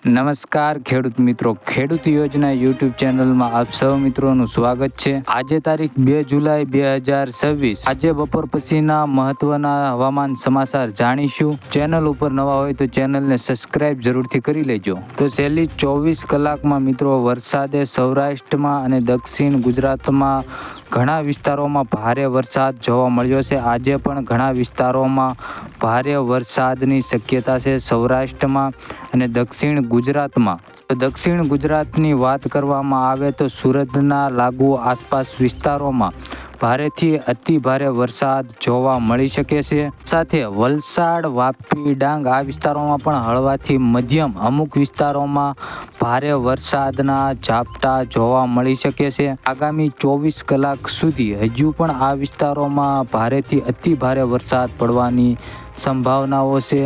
નમસ્કાર ખેડૂત મિત્રો, ખેડૂત યોજના યુટ્યુબ ચેનલમાં આપ સૌ મિત્રોનું સ્વાગત છે। આજે તારીખ 2 જુલાઈ 2026। આજે બપોર પછીના મહત્વના હવામાન સમાચાર જાણીશું। ચેનલ ઉપર નવા હોય તો ચેનલને સબસ્ક્રાઇબ જરૂરથી કરી લેજો। તો છેલ્લી 24 કલાકમાં મિત્રો વરસાદે સૌરાષ્ટ્રમાં અને દક્ષિણ ગુજરાતમાં ઘણા વિસ્તારોમાં ભારે વરસાદ જોવા મળ્યો છે। આજે પણ ઘણા વિસ્તારોમાં ભારે વરસાદની શક્યતા છે સૌરાષ્ટ્રમાં અને દક્ષિણ ગુજરાતમાં। દક્ષિણ ગુજરાતની વાત કરવામાં આવે તો સુરતના લાગુ આસપાસ વિસ્તારોમાં ભારેથી અતિ ભારે વરસાદ જોવા મળી શકે છે। સાથે વલસાડ, વાપી, ડાંગ આ વિસ્તારોમાં પણ હળવાથી મધ્યમ અમુક વિસ્તારોમાં ભારે વરસાદના ઝાપટા જોવા મળી શકે છે। આગામી 24 કલાક સુધી હજુ પણ આ વિસ્તારોમાં ભારેથી અતિ ભારે વરસાદ પડવાની સંભાવનાઓ છે।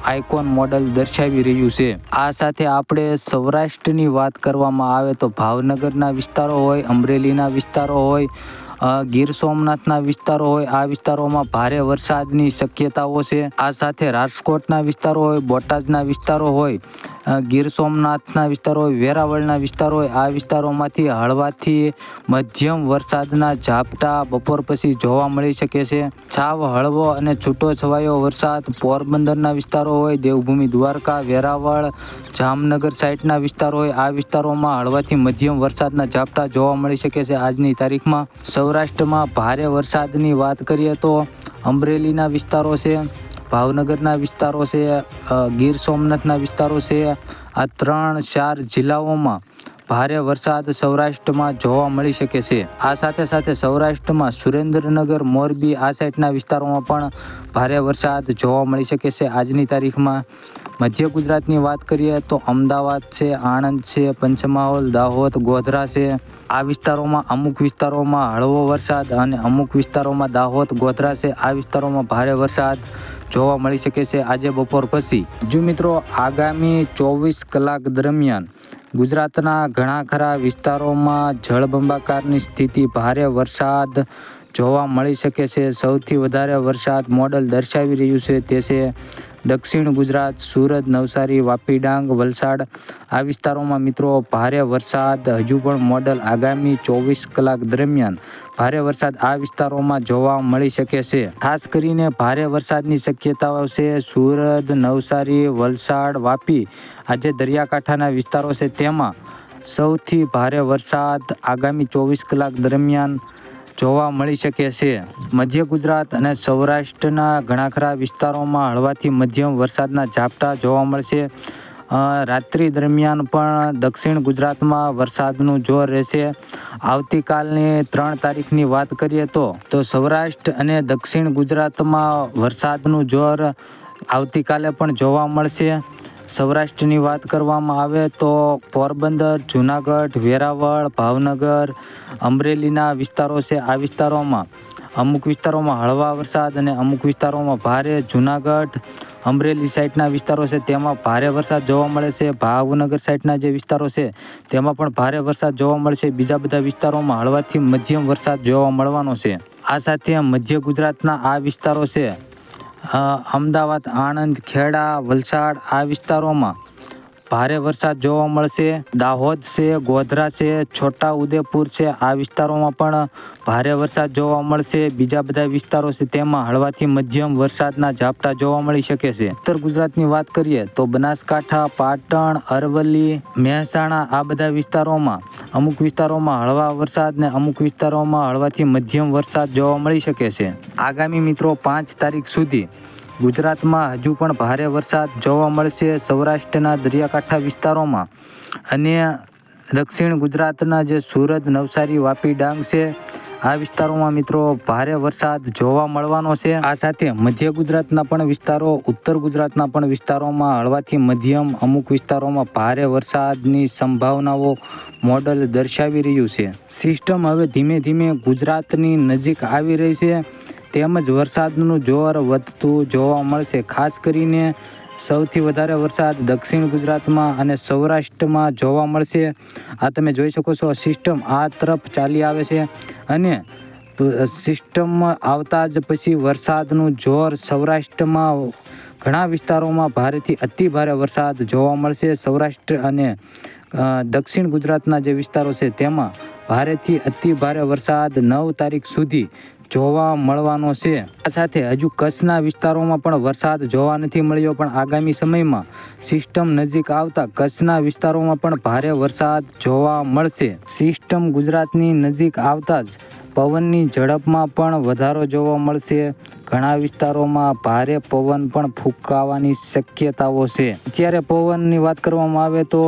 આઇકોન મોડલ દર્શાવી રહ્યું છે। આ સાથે આપણે સૌરાષ્ટ્રની વાત કરવામાં આવે તો ભાવનગરના વિસ્તારો હોય, અમરેલીના વિસ્તારો હોય, ગીર સોમનાથના વિસ્તારો હોય, આ વિસ્તારોમાં ભારે વરસાદની શક્યતાઓ છે। આ સાથે રાજકોટના વિસ્તારો હોય, બોટાદના વિસ્તારો હોય, ગીર સોમનાથના વિસ્તારો હોય, વેરાવળના વિસ્તારો હોય, આ વિસ્તારોમાંથી હળવાથી મધ્યમ વરસાદના ઝાપટા બપોર પછી જોવા મળી શકે છે। છાવ હળવો અને છૂટો છવાયો વરસાદ પોરબંદરના વિસ્તારો હોય, દેવભૂમિ દ્વારકા, વેરાવળ, જામનગર સાઈડના વિસ્તારો હોય, આ વિસ્તારોમાં હળવાથી મધ્યમ વરસાદના ઝાપટા જોવા મળી શકે છે આજની તારીખમાં। સૌરાષ્ટ્રમાં ભારે વરસાદની વાત કરીએ તો અમરેલીના વિસ્તારો છે, ભાવનગરના વિસ્તારો છે, ગીર સોમનાથના વિસ્તારો છે, આ 3-4 જિલ્લાઓમાં ભારે વરસાદ સૌરાષ્ટ્રમાં જોવા મળી શકે છે। આ સાથે સાથે સૌરાષ્ટ્રમાં સુરેન્દ્રનગર, મોરબી આ સાઈડના વિસ્તારોમાં પણ ભારે વરસાદ જોવા મળી શકે છે આજની તારીખમાં। મધ્ય ગુજરાતની વાત કરીએ તો અમદાવાદ છે, આણંદ છે, પંચમહાલ, દાહોદ, ગોધરા છે, આ વિસ્તારોમાં અમુક વિસ્તારોમાં હળવો વરસાદ અને અમુક વિસ્તારોમાં દાહોદ, ગોધરા છે, આ વિસ્તારોમાં ભારે વરસાદ જોવા મળી શકે છે આજે બપોર પછી। જો મિત્રો આગામી 24 કલાક દરમિયાન ગુજરાતના ઘણા ખરા વિસ્તારોમાં જળબંબાકારની સ્થિતિ, ભારે વરસાદ જોવા મળી શકે છે। સૌથી વધારે વરસાદ મોડલ દર્શાવી રહ્યું છે તે છે દક્ષિણ ગુજરાત, સુરત, નવસારી, વાપી, ડાંગ, વલસાડ આ વિસ્તારોમાં મિત્રો ભારે વરસાદ હજુ પણ મોડલ આગામી 24 કલાક દરમિયાન ભારે વરસાદ આ વિસ્તારોમાં જોવા મળી શકે છે। ખાસ કરીને ભારે વરસાદની શક્યતાઓ છે સુરત, નવસારી, વલસાડ, વાપી આ જે દરિયાકાંઠાના વિસ્તારો છે તેમાં સૌથી ભારે વરસાદ આગામી 24 કલાક દરમિયાન જોવા મળી શકે છે। મધ્ય ગુજરાત અને સૌરાષ્ટ્રના ઘણા ખરા વિસ્તારોમાં હળવાથી મધ્યમ વરસાદના ઝાપટા જોવા મળશે। રાત્રિ દરમિયાન પણ દક્ષિણ ગુજરાતમાં વરસાદનું જોર રહેશે। આવતીકાલની 3 તારીખની વાત કરીએ તો સૌરાષ્ટ્ર અને દક્ષિણ ગુજરાતમાં વરસાદનું જોર આવતીકાલે પણ જોવા મળશે। સૌરાષ્ટ્રની વાત કરવામાં આવે તો પોરબંદર, જૂનાગઢ, વેરાવળ, ભાવનગર, અમરેલીના વિસ્તારો છે, આ વિસ્તારોમાં અમુક વિસ્તારોમાં હળવા વરસાદ અને અમુક વિસ્તારોમાં ભારે, જૂનાગઢ, અમરેલી સાઈડના વિસ્તારો છે તેમાં ભારે વરસાદ જોવા મળે છે। ભાવનગર સાઈડના જે વિસ્તારો છે તેમાં પણ ભારે વરસાદ જોવા મળશે। બીજા બધા વિસ્તારોમાં હળવાથી મધ્યમ વરસાદ જોવા મળવાનો છે। આ સાથે મધ્ય ગુજરાતના આ વિસ્તારો છે અમદાવાદ, આણંદ, ખેડા, વલસાડ આ વિસ્તારોમાં ભારે વરસાદ જોવા મળશે। દાહોદ છે, ગોધરા છે, છોટા ઉદેપુર છે આ વિસ્તારોમાં પણ ભારે વરસાદ જોવા મળશે। બીજા બધા વિસ્તારો છે તેમાં હળવાથી મધ્યમ વરસાદના ઝાપટા જોવા મળી શકે છે। ઉત્તર ગુજરાતની વાત કરીએ તો બનાસકાંઠા, પાટણ, અરવલ્લી, મહેસાણા આ બધા વિસ્તારોમાં અમુક વિસ્તારોમાં હળવા વરસાદ ને અમુક વિસ્તારોમાં હળવાથી મધ્યમ વરસાદ જોવા મળી શકે છે। આગામી મિત્રો 5 તારીખ સુધી ગુજરાતમાં હજુ પણ ભારે વરસાદ જોવા મળશે સૌરાષ્ટ્રના દરિયાકાંઠા વિસ્તારોમાં અને દક્ષિણ ગુજરાતના જે સુરત, નવસારી, વાપી, ડાંગ છે આ વિસ્તારોમાં મિત્રો ભારે વરસાદ જોવા મળવાનો છે। આ સાથે મધ્ય ગુજરાતના પણ વિસ્તારો, ઉત્તર ગુજરાતના પણ વિસ્તારોમાં હળવાથી મધ્યમ અમુક વિસ્તારોમાં ભારે વરસાદની સંભાવનાઓ મોડલ દર્શાવી રહ્યું છે। સિસ્ટમ હવે ધીમે ધીમે ગુજરાતની નજીક આવી રહી છે તેમજ વરસાદનું જોર વધતું જોવા મળશે। ખાસ કરીને સૌથી વધારે વરસાદ દક્ષિણ ગુજરાતમાં અને સૌરાષ્ટ્રમાં જોવા મળશે। આ તમે જોઈ શકો છો સિસ્ટમ આ તરફ ચાલી આવે છે અને સિસ્ટમમાં આવતા જ પછી વરસાદનું જોર સૌરાષ્ટ્રમાં ઘણા વિસ્તારોમાં ભારેથી અતિ ભારે વરસાદ જોવા મળશે. સૌરાષ્ટ્ર અને દક્ષિણ ગુજરાતના જે વિસ્તારો છે તેમાં ભારેથી અતિ ભારે વરસાદ 9 તારીખ સુધી જોવા મળવાનો છે. આ સાથે હજુ કચ્છના વિસ્તારોમાં પણ વરસાદ જોવા નથી મળ્યો, પણ આગામી સમયમાં સિસ્ટમ નજીક આવતા કચ્છના વિસ્તારોમાં પણ ભારે વરસાદ જોવા મળશે. સિસ્ટમ ગુજરાતની નજીક આવતા જ પવનની ઝડપમાં પણ વધારો જોવા મળશે. ઘણા વિસ્તારોમાં ભારે પવન પણ ફૂંકાવાની શક્યતાઓ છે. અત્યારે પવનની વાત કરવામાં આવે તો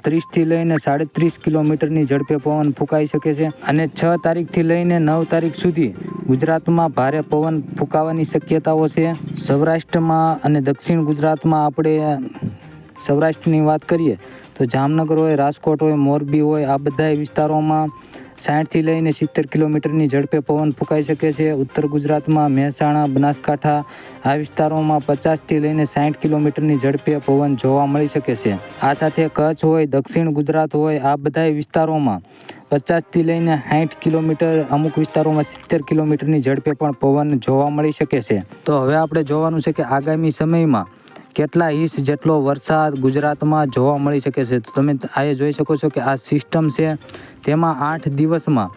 30થી લઈને 37 કિલોમીટરની ઝડપે પવન ફૂંકાઈ શકે છે અને 6 તારીખથી લઈને 9 તારીખ સુધી ગુજરાતમાં ભારે પવન ફૂંકાવાની શક્યતાઓ છે. સૌરાષ્ટ્રમાં અને દક્ષિણ ગુજરાતમાં આપણે સૌરાષ્ટ્રની વાત કરીએ તો જામનગર હોય, રાજકોટ હોય, મોરબી હોય, આ બધા વિસ્તારોમાં 60થી લઈને 70 કિલોમીટરની ઝડપે પવન ફૂંકાઈ શકે છે. ઉત્તર ગુજરાતમાં મહેસાણા, બનાસકાંઠા આ વિસ્તારોમાં 50થી લઈને 60 કિલોમીટરની ઝડપે પવન જોવા મળી શકે છે. આ સાથે કચ્છ હોય, દક્ષિણ ગુજરાત હોય, આ બધા વિસ્તારોમાં 50થી લઈને 60 કિલોમીટર, અમુક વિસ્તારોમાં 70 કિલોમીટરની ઝડપે પણ પવન જોવા મળી શકે છે. તો હવે આપણે જોવાનું છે કે આગામી સમયમાં કેટલા ઇંચ જેટલો વરસાદ ગુજરાતમાં જોવા મળી શકે છે. તો તમે આ જોઈ શકો છો કે આ સિસ્ટમ છે, તેમાં 8 દિવસમાં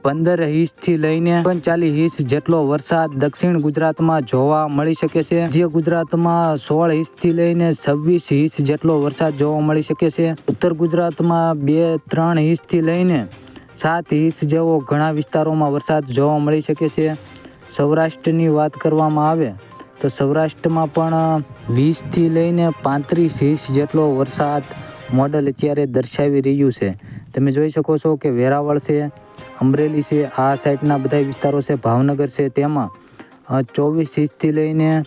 15 ઇંચથી લઈને 39 ઇંચ જેટલો વરસાદ દક્ષિણ ગુજરાતમાં જોવા મળી શકે છે. મધ્ય ગુજરાતમાં 16 ઇંચથી લઈને 26 ઇંચ જેટલો વરસાદ જોવા મળી શકે છે. ઉત્તર ગુજરાતમાં 2-3 ઇંચથી લઈને 7 ઇંચ જેવો ઘણા વિસ્તારોમાં વરસાદ જોવા મળી શકે છે. સૌરાષ્ટ્રની વાત કરવામાં આવે તો સૌરાષ્ટ્રમાં પણ 20થી લઈને 35 ઇંચ જેટલો વરસાદ મોડલ અત્યારે દર્શાવી રહ્યું છે. તમે જોઈ શકો છો કે વેરાવળ છે, અમરેલી છે, આ સાઈડના બધા વિસ્તારો છે, ભાવનગર છે, તેમાં 24 ઇંચથી લઈને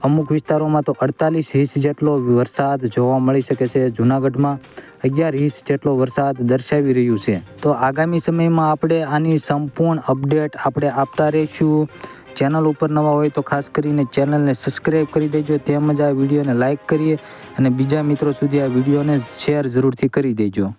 અમુક વિસ્તારોમાં તો 48 ઇંચ જેટલો વરસાદ જોવા મળી શકે છે. જૂનાગઢમાં 11 ઇંચ જેટલો વરસાદ દર્શાવી રહ્યું છે. તો આગામી સમયમાં આપણે આની સંપૂર્ણ અપડેટ આપણે આપતા રહીશું. ચેનલ ઉપર નવા હોય તો ખાસ કરીને ચેનલને સબસ્ક્રાઈબ કરી દેજો, તેમજ આ વિડીયોને લાઇક કરીએ અને બીજા મિત્રો સુધી આ વિડીયોને શેર જરૂરથી કરી દેજો.